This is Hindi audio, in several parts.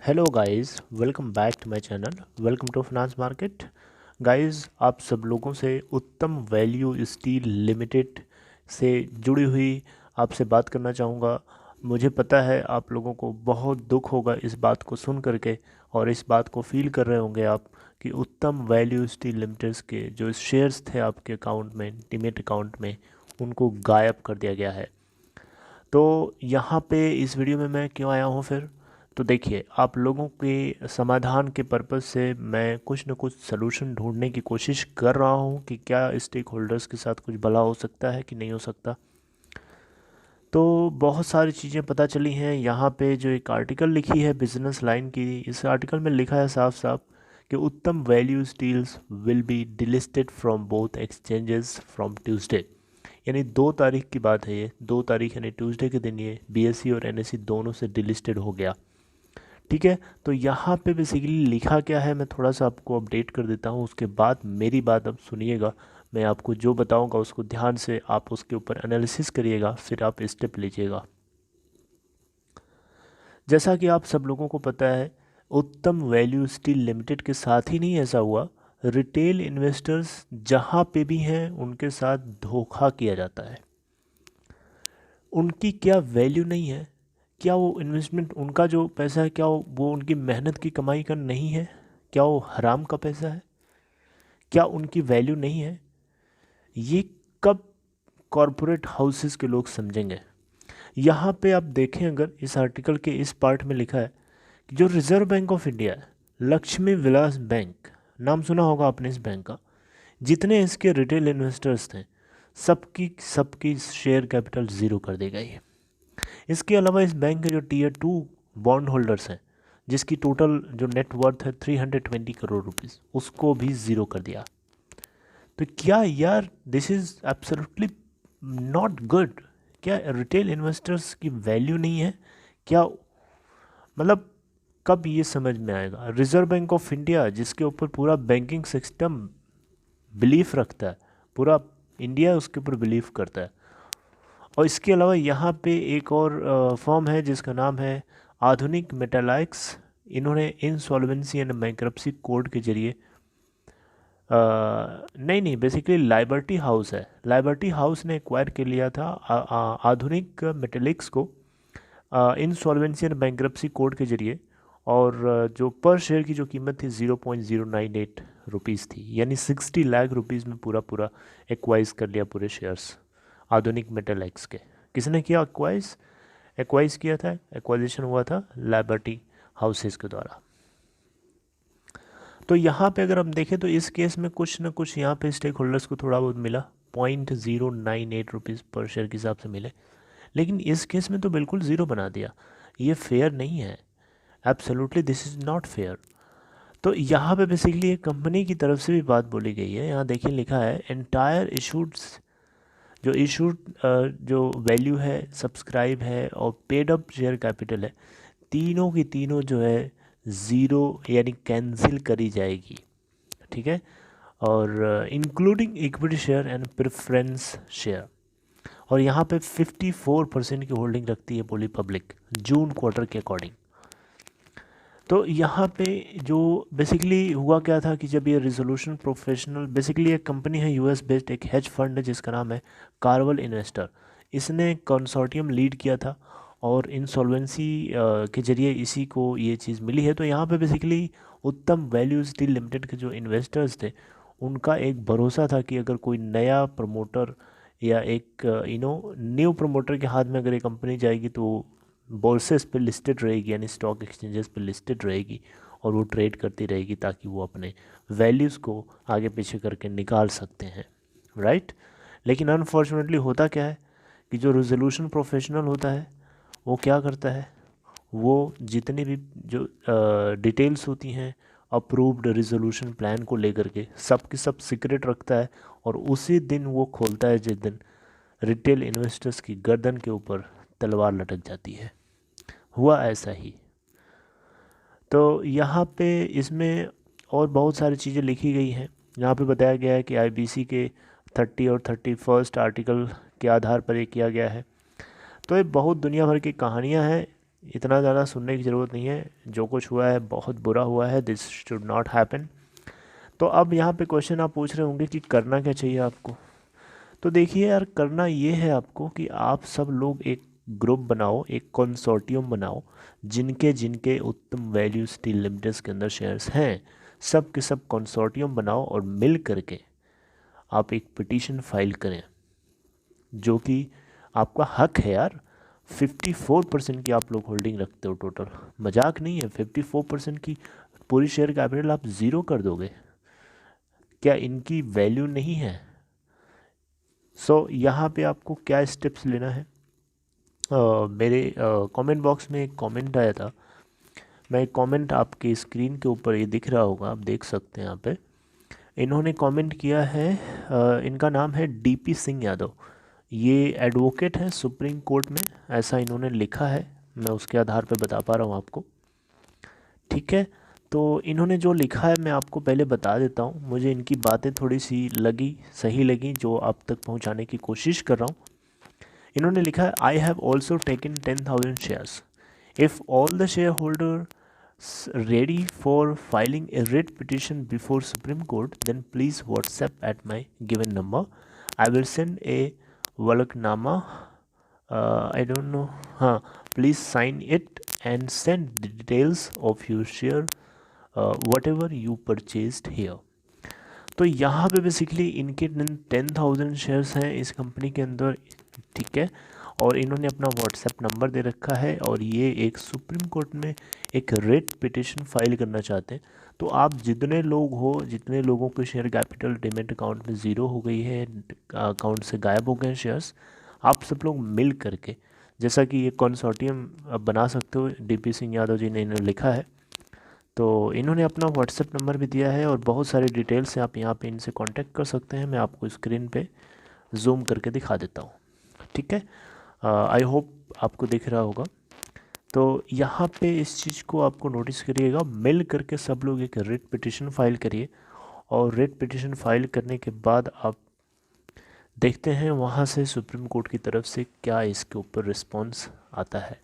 Hello guys, welcome back to my channel. Welcome to finance market. Guys, आप सब लोगों से उत्तम वैल्यू स्टील लिमिटेड से जुड़ी हुई आपसे बात करना चाहूँगा। मुझे पता है आप लोगों को बहुत दुख होगा इस बात को सुन करके, और इस बात को फील कर रहे होंगे आप कि उत्तम वैल्यू स्टील लिमिटेड के जो शेयर्स थे आपके अकाउंट में, डीमैट अकाउंट में, उनको गायब कर दिया गया है। तो यहाँ पे इस वीडियो में मैं क्यों आया हूँ फिर? तो देखिए, आप लोगों के समाधान के पर्पज़ से मैं कुछ न कुछ सलूशन ढूंढने की कोशिश कर रहा हूँ कि क्या स्टेक होल्डर्स के साथ कुछ भला हो सकता है कि नहीं हो सकता। तो बहुत सारी चीज़ें पता चली हैं। यहाँ पे जो एक आर्टिकल लिखी है बिजनेस लाइन की, इस आर्टिकल में लिखा है साफ साफ कि Uttam value steels will be delisted from both exchanges from Tuesday. यानी 2 तारीख की बात है, ये 2 तारीख यानी ट्यूसडे के दिन ये बीएसई और एनएसई दोनों से डिलिस्टेड हो गया। ठीक है, तो यहाँ पे बेसिकली लिखा क्या है मैं थोड़ा सा आपको अपडेट कर देता हूँ, उसके बाद मेरी बात अब सुनिएगा। मैं आपको जो बताऊँगा उसको ध्यान से आप उसके ऊपर एनालिसिस करिएगा, फिर आप स्टेप लीजिएगा। जैसा कि आप सब लोगों को पता है, उत्तम वैल्यू स्टील लिमिटेड के साथ ही नहीं ऐसा हुआ, रिटेल इन्वेस्टर्स जहाँ पे भी हैं उनके साथ धोखा किया जाता है। उनकी क्या वैल्यू नहीं है? क्या वो इन्वेस्टमेंट, उनका जो पैसा है, क्या वो उनकी मेहनत की कमाई का नहीं है? क्या वो हराम का पैसा है? क्या उनकी वैल्यू नहीं है? ये कब कॉरपोरेट हाउसेस के लोग समझेंगे? यहाँ पे आप देखें, अगर इस आर्टिकल के इस पार्ट में लिखा है कि जो रिजर्व बैंक ऑफ इंडिया है, लक्ष्मी विलास बैंक, नाम सुना होगा आपने इस बैंक का, जितने इसके रिटेल इन्वेस्टर्स थे सबकी सबकी शेयर कैपिटल ज़ीरो कर दी गई है। इसके अलावा इस बैंक के जो टीयर 2 बॉन्ड होल्डर्स हैं, जिसकी टोटल जो नेट वर्थ है 320 करोड़ रुपीस, उसको भी ज़ीरो कर दिया। तो क्या यार, this is absolutely not good. क्या रिटेल इन्वेस्टर्स की वैल्यू नहीं है? क्या मतलब कब ये समझ में आएगा? रिजर्व बैंक ऑफ इंडिया, जिसके ऊपर पूरा बैंकिंग सिस्टम बिलीफ रखता है, पूरा इंडिया उसके ऊपर बिलीव करता है। और इसके अलावा यहाँ पे एक और फर्म है जिसका नाम है आधुनिक मेटालाइक्स। इन्होंने इंसॉल्वेंसी एंड बैंक्रप्सी कोड के जरिए नहीं नहीं, बेसिकली लाइबर्टी हाउस है, लाइबर्टी हाउस ने एक्वायर कर लिया था आधुनिक मेटालिक्स को इंसॉल्वेंसी एंड बैंक्रप्सी कोड के जरिए। और जो पर शेयर की जो कीमत थी 0.098 रुपीज़ थी, यानी 60 लाख रुपीज़ में पूरा पूरा एक्वाइज कर लिया पूरे शेयर्स आधुनिक मेटल एक्स के। किसने किया एक्वाइज? एक्वाइज किया था, एक्वाइजेशन हुआ था लाइबर्टी हाउसेस के द्वारा। तो यहाँ पे अगर हम देखें तो इस केस में कुछ ना कुछ यहाँ पे स्टेक होल्डर्स को थोड़ा बहुत मिला, 0.098 रुपीज़ पर शेयर के हिसाब से मिले, लेकिन इस केस में तो बिल्कुल ज़ीरो बना दिया। ये फेयर नहीं है, absolutely this is not fair. तो यहाँ पे बेसिकली एक कंपनी की तरफ से भी बात बोली गई है। यहाँ देखिए लिखा है एंटायर इशूड, जो इशूड जो वैल्यू है, सब्सक्राइब है और पेड अप शेयर कैपिटल है, तीनों की तीनों जो है ज़ीरो यानी कैंसिल करी जाएगी। ठीक है, और including equity share and preference share. और यहाँ पे 54% की होल्डिंग रखती है पोली पब्लिक जून क्वार्टर के अकॉर्डिंग। तो यहाँ पे जो बेसिकली हुआ क्या था कि जब ये रिजोल्यूशन प्रोफेशनल, बेसिकली एक कंपनी है यूएस बेस्ड, एक हेज फंड है जिसका नाम है कार्वल इन्वेस्टर, इसने कंसोर्टियम लीड किया था और इंसॉल्वेंसी के जरिए इसी को ये चीज़ मिली है। तो यहाँ पे बेसिकली उत्तम वैल्यू स्टील लिमिटेड के जो इन्वेस्टर्स थे, उनका एक भरोसा था कि अगर कोई नया प्रमोटर या एक न्यू प्रमोटर के हाथ में अगर ये कंपनी जाएगी तो बोर्सेस पे लिस्टेड रहेगी, यानी स्टॉक एक्सचेंजेस पे लिस्टेड रहेगी और वो ट्रेड करती रहेगी ताकि वो अपने वैल्यूज़ को आगे पीछे करके निकाल सकते हैं, राइट। लेकिन अनफॉर्चुनेटली होता क्या है कि जो रेजोल्यूशन प्रोफेशनल होता है वो क्या करता है, वो जितनी भी जो डिटेल्स होती हैं अप्रूव्ड रेजोल्यूशन प्लान को लेकर के सब की सब सीक्रेट रखता है, और उसी दिन वो खोलता है जिस दिन रिटेल इन्वेस्टर्स की गर्दन के ऊपर तलवार लटक जाती है। हुआ ऐसा ही। तो यहाँ पे इसमें और बहुत सारी चीज़ें लिखी गई हैं। यहाँ पे बताया गया है कि आईबीसी के 30 और 31 आर्टिकल के आधार पर ये किया गया है। तो ये बहुत दुनिया भर की कहानियाँ हैं। इतना ज़्यादा सुनने की ज़रूरत नहीं है, जो कुछ हुआ है बहुत बुरा हुआ है, दिस शुड नॉट हैपन। तो अब यहाँ पे क्वेश्चन आप पूछ रहे होंगे कि करना क्या चाहिए आपको। तो देखिए यार, करना ये है आपको कि आप सब लोग एक ग्रुप बनाओ, एक कंसोर्टियम बनाओ, जिनके जिनके उत्तम वैल्यू स्टील लिमिटेड के अंदर शेयर्स हैं, सब के सब कंसोर्टियम बनाओ और मिल करके आप एक पिटीशन फाइल करें, जो कि आपका हक है यार। 54% की आप लोग होल्डिंग रखते हो टोटल, मजाक नहीं है। 54% की पूरी शेयर कैपिटल आप ज़ीरो कर दोगे, क्या इनकी वैल्यू नहीं है? यहाँ पे आपको क्या स्टेप्स लेना है। मेरे कमेंट बॉक्स में एक कमेंट आया था, मैं एक कमेंट आपके स्क्रीन के ऊपर ये दिख रहा होगा, आप देख सकते हैं यहाँ पे। इन्होंने कमेंट किया है, इनका नाम है डीपी सिंह यादव, ये एडवोकेट है सुप्रीम कोर्ट में, ऐसा इन्होंने लिखा है, मैं उसके आधार पे बता पा रहा हूँ आपको। ठीक है, तो इन्होंने जो लिखा है मैं आपको पहले बता देता हूँ, मुझे इनकी बातें थोड़ी सी सही लगी, जो आप तक पहुँचाने की कोशिश कर रहा हूँ। इन्होंने लिखा है, I have also taken 10,000 shares, if all the share holder ready for filing a writ petition before Supreme Court, then please WhatsApp at my given number. I will send a walaknama. I don't know. Please sign it and send the details of your share, whatever you purchased here. तो यहाँ पे बेसिकली इनके 10,000 शेयर्स हैं इस कंपनी के अंदर, ठीक है। और इन्होंने अपना व्हाट्सएप नंबर दे रखा है, और ये एक सुप्रीम कोर्ट में एक रेट पिटिशन फाइल करना चाहते हैं। तो आप जितने लोग हो, जितने लोगों के शेयर कैपिटल डीमैट अकाउंट में ज़ीरो हो गई है, अकाउंट से गायब हो गए हैं शेयर्स, आप सब लोग मिल करके, जैसा कि ये कंसोर्टियम आप बना सकते हो, डीपी सिंह यादव जी ने इन्हें लिखा है। तो इन्होंने अपना व्हाट्सएप नंबर भी दिया है और बहुत सारी डिटेल्स हैं, आप यहाँ पे इनसे कांटेक्ट कर सकते हैं। मैं आपको स्क्रीन पे जूम करके दिखा देता हूँ, ठीक है। आई होप आपको दिख रहा होगा। तो यहाँ पे इस चीज़ को आपको नोटिस करिएगा, मिल करके सब लोग एक रिट पिटिशन फाइल करिए, और रिट पिटिशन फाइल करने के बाद आप देखते हैं वहाँ से सुप्रीम कोर्ट की तरफ से क्या इसके ऊपर रिस्पॉन्स आता है।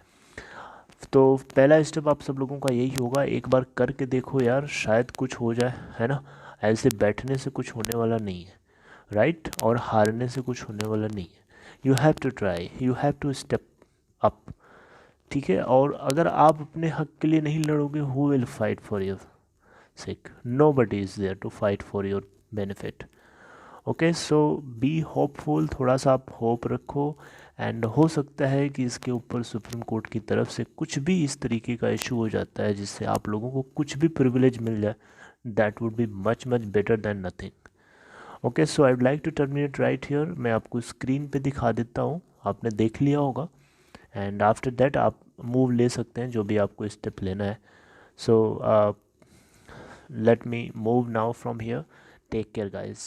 तो पहला स्टेप आप सब लोगों का यही होगा, एक बार करके देखो यार, शायद कुछ हो जाए, है ना। ऐसे बैठने से कुछ होने वाला नहीं है, राइट, और हारने से कुछ होने वाला नहीं है। You have to try, you have to step up, ठीक है। और अगर आप अपने हक के लिए नहीं लड़ोगे, who will fight for your sake? Nobody is there to fight for your benefit. Okay, so be hopeful, थोड़ा सा आप होप रखो, एंड हो सकता है कि इसके ऊपर सुप्रीम कोर्ट की तरफ से कुछ भी इस तरीके का इशू हो जाता है जिससे आप लोगों को कुछ भी प्रिविलेज मिल जाए, that would be much much better than nothing. Okay, so I would like to terminate right here. मैं आपको स्क्रीन पे दिखा देता हूँ, आपने देख लिया होगा, एंड आफ्टर दैट आप मूव ले सकते हैं, जो भी आपको स्टेप लेना है। So let me move now from here, take care guys.